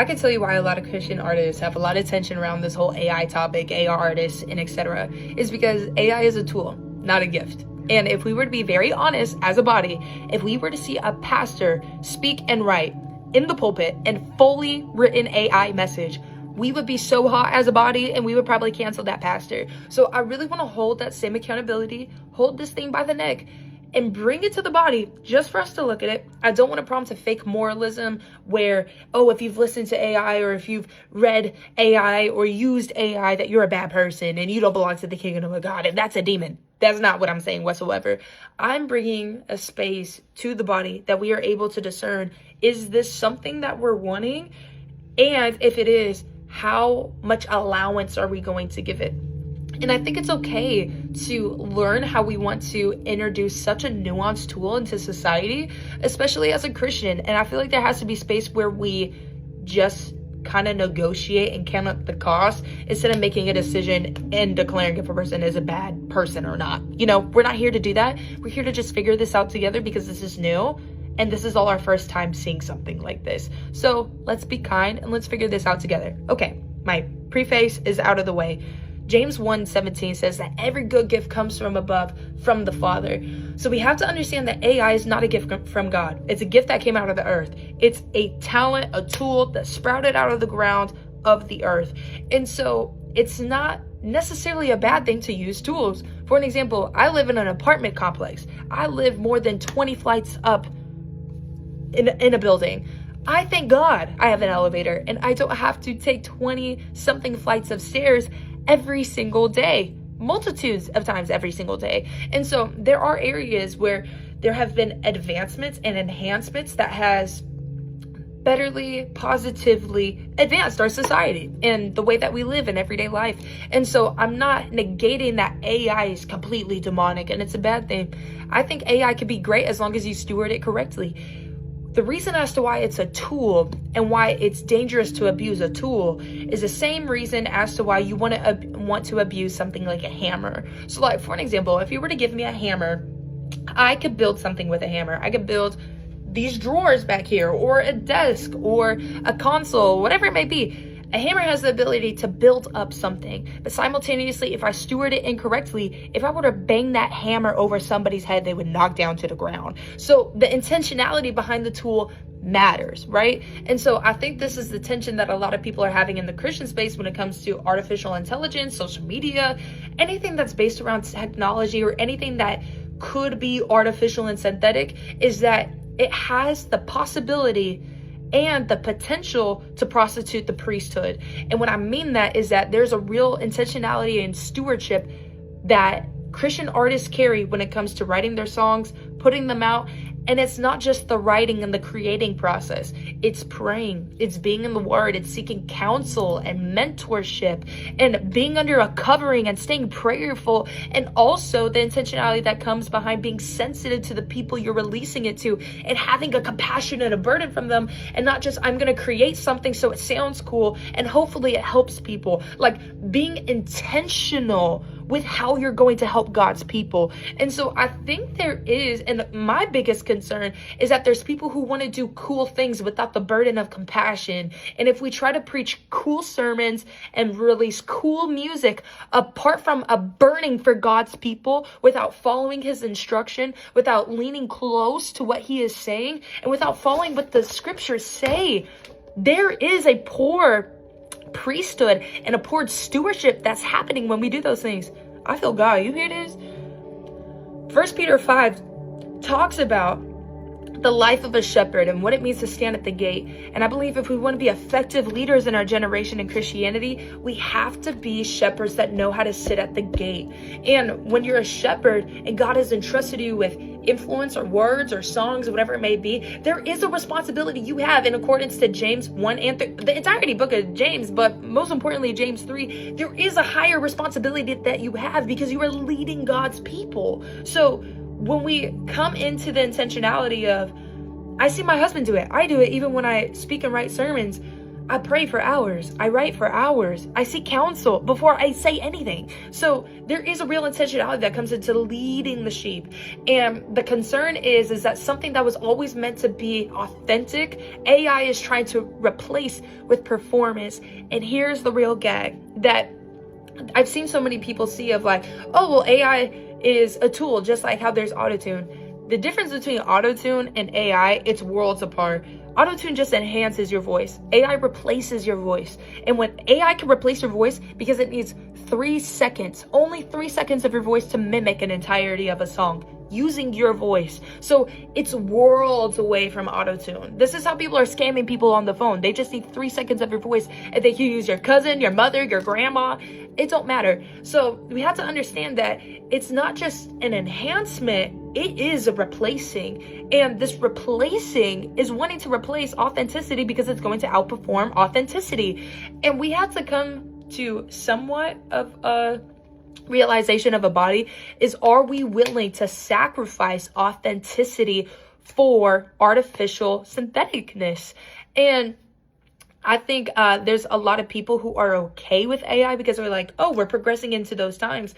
I can tell you why a lot of Christian artists have a lot of tension around this whole AI topic, AI artists, and etc. is because AI is a tool, not a gift. And if we were to be very honest as a body, if we were to see a pastor speak and write in the pulpit and fully written AI message, we would be so hot as a body and we would probably cancel that pastor. So I really want to hold that same accountability, hold this thing by the neck, and bring it to the body just for us to look at it. I don't want to prompt a fake moralism where, oh, if you've listened to AI or if you've read AI or used AI, that you're a bad person and you don't belong to the kingdom of God, and that's a demon. That's not what I'm saying whatsoever. I'm bringing a space to the body that we are able to discern, is this something that we're wanting? And if it is, how much allowance are we going to give it? And I think it's okay to learn how we want to introduce such a nuanced tool into society, especially as a Christian. And I feel like there has to be space where we just kind of negotiate and count up the cost instead of making a decision and declaring if a person is a bad person or not. You know, we're not here to do that. We're here to just figure this out together because this is new. And this is all our first time seeing something like this. So let's be kind and let's figure this out together. Okay, my preface is out of the way. James 1:17 says that every good gift comes from above, from the Father. So we have to understand that AI is not a gift from God. It's a gift that came out of the earth. It's a talent, a tool that sprouted out of the ground of the earth. And so it's not necessarily a bad thing to use tools. For an example, I live in an apartment complex. I live more than 20 flights up in a building. I thank God I have an elevator and I don't have to take 20 something flights of stairs every single day, multitudes of times every single day. And so there are areas where there have been advancements and enhancements that has betterly, positively advanced our society and the way that we live in everyday life. And so I'm not negating that AI is completely demonic and it's a bad thing. I think AI can be great as long as you steward it correctly. The reason as to why it's a tool and why it's dangerous to abuse a tool is the same reason as to why you want to abuse something like a hammer. So like, for an example, if you were to give me a hammer, I could build something with a hammer. I could build these drawers back here, or a desk, or a console, whatever it may be. A hammer has the ability to build up something, but simultaneously, if I steward it incorrectly, if I were to bang that hammer over somebody's head, they would knock down to the ground. So the intentionality behind the tool matters, right? And so I think this is the tension that a lot of people are having in the Christian space when it comes to artificial intelligence, social media, anything that's based around technology or anything that could be artificial and synthetic, is that it has the possibility and the potential to prostitute the priesthood. And what I mean that is that there's a real intentionality and stewardship that Christian artists carry when it comes to writing their songs, putting them out. And it's not just the writing and the creating process. It's praying, it's being in the word, it's seeking counsel and mentorship and being under a covering and staying prayerful. And also the intentionality that comes behind being sensitive to the people you're releasing it to and having a compassion and a burden from them. And not just, I'm going to create something so it sounds cool and hopefully it helps people. Like being intentional with how you're going to help God's people. And so I think there is, and my biggest concern is that there's people who want to do cool things without the burden of compassion. And if we try to preach cool sermons and release cool music apart from a burning for God's people, without following his instruction, without leaning close to what he is saying, and without following what the scriptures say, there is a poor priesthood and a poor stewardship that's happening when we do those things. I feel God. You hear this? 1 Peter 5 talks about the life of a shepherd and what it means to stand at the gate. And I believe if we want to be effective leaders in our generation in Christianity, we have to be shepherds that know how to sit at the gate. And when you're a shepherd and God has entrusted you with influence or words or songs or whatever it may be, there is a responsibility you have in accordance to James 1 and the entirety book of James, but most importantly James 3. There is a higher responsibility that you have because you are leading God's people. So when we come into the intentionality of, I see my husband do it, I do it even when I speak and write sermons, I pray for hours. I write for hours. I seek counsel before I say anything. So there is a real intentionality that comes into leading the sheep. And the concern is that something that was always meant to be authentic, AI is trying to replace with performance. And here's the real gag that I've seen so many people see of like, oh, well, AI is a tool, just like how there's autotune. The difference between autotune and AI, it's worlds apart. Autotune just enhances your voice. AI replaces your voice. And when AI can replace your voice, because it needs 3 seconds, only 3 seconds of your voice to mimic an entirety of a song using your voice. So it's worlds away from autotune. This is how people are scamming people on the phone. They just need 3 seconds of your voice and they can use your cousin, your mother, your grandma. It don't matter. So we have to understand that it's not just an enhancement, it is a replacing. And this replacing is wanting to replace authenticity because it's going to outperform authenticity. And we have to come to somewhat of a realization of a body is, are we willing to sacrifice authenticity for artificial syntheticness? And I think there's a lot of people who are okay with AI because they're like, oh, we're progressing into those times,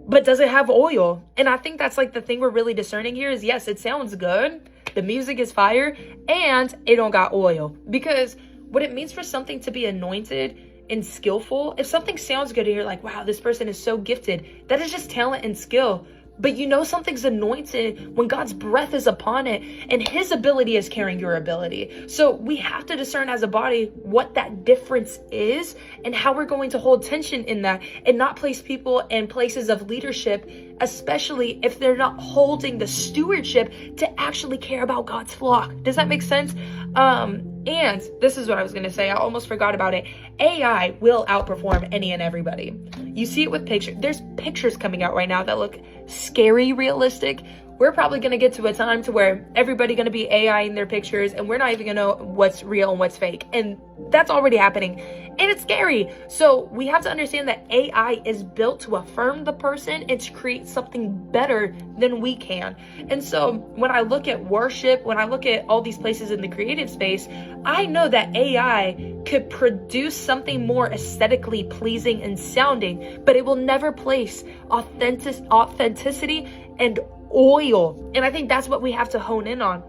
but does it have oil? And I think that's like the thing we're really discerning here is, yes, it sounds good, the music is fire, and it don't got oil. Because what it means for something to be anointed and skillful, if something sounds good and you're like, wow, this person is so gifted, that is just talent and skill. But you know something's anointed when God's breath is upon it and his ability is carrying your ability. So we have to discern as a body what that difference is and how we're going to hold tension in that and not place people in places of leadership, especially if they're not holding the stewardship to actually care about God's flock. Does that make sense? And this is what I was going to say. I almost forgot about it. AI will outperform any and everybody. You see it with pictures. There's pictures coming out right now that look scary realistic. We're probably going to get to a time to where everybody going to be AI in their pictures and we're not even going to know what's real and what's fake. And that's already happening. And it's scary. So we have to understand that AI is built to affirm the person and to create something better than we can. And so when I look at worship, when I look at all these places in the creative space, I know that AI could produce something more aesthetically pleasing and sounding, but it will never place authenticity and oil. And I think that's what we have to hone in on,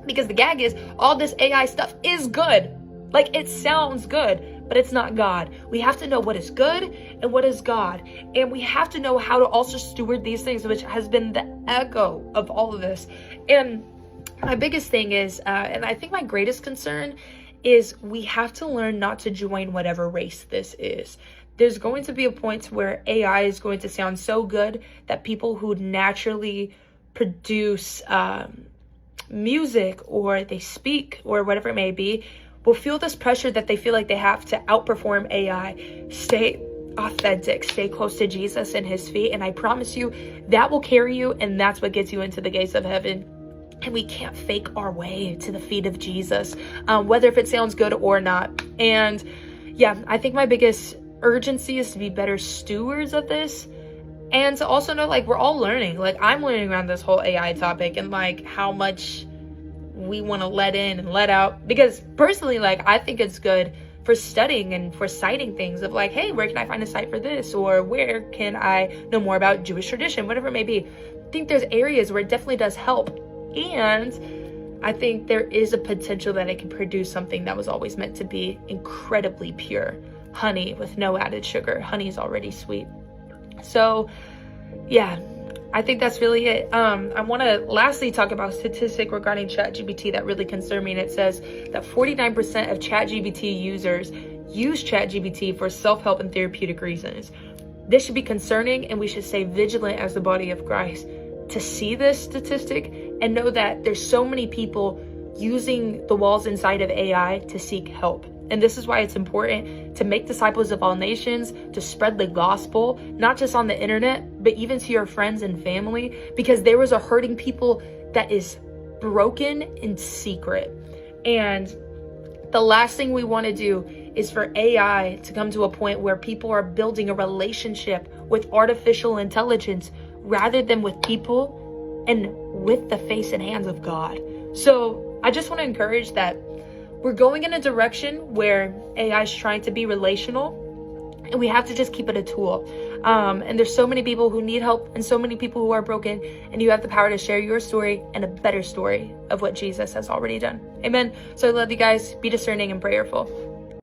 because the gag is all this AI stuff is good. Like, it sounds good, but it's not God. We have to know what is good and what is God. And we have to know how to also steward these things, which has been the echo of all of this. And my biggest thing is, and I think my greatest concern is, we have to learn not to join whatever race this is. There's going to be a point where AI is going to sound so good that people who naturally produce music or they speak or whatever it may be will feel this pressure that they feel like they have to outperform AI. Stay authentic, stay close to Jesus and his feet, and I promise you that will carry you, and that's what gets you into the gates of heaven. And we can't fake our way to the feet of Jesus, whether if it sounds good or not. And yeah, I think my biggest urgency is to be better stewards of this, and to also know, like, we're all learning. Like, I'm learning around this whole AI topic and like how much we want to let in and let out, because personally, like, I think it's good for studying and for citing things of like, hey, where can I find a site for this, or where can I know more about Jewish tradition, whatever it may be. I think there's areas where it definitely does help, and I think there is a potential that it can produce something that was always meant to be incredibly pure. Honey with no added sugar. Honey is already sweet. So yeah, I think that's really it. I want to lastly talk about a statistic regarding ChatGPT that really concerned me. And it says that 49% of ChatGPT users use ChatGPT for self-help and therapeutic reasons. This should be concerning, and we should stay vigilant as the body of Christ to see this statistic and know that there's so many people using the walls inside of AI to seek help. And this is why it's important to make disciples of all nations, to spread the gospel, not just on the internet, but even to your friends and family, because there is a hurting people that is broken in secret. And the last thing we want to do is for AI to come to a point where people are building a relationship with artificial intelligence rather than with people and with the face and hands of God. So I just want to encourage that we're going in a direction where AI is trying to be relational, and we have to just keep it a tool. And there's so many people who need help and so many people who are broken, and you have the power to share your story and a better story of what Jesus has already done. Amen. So I love you guys. Be discerning and prayerful.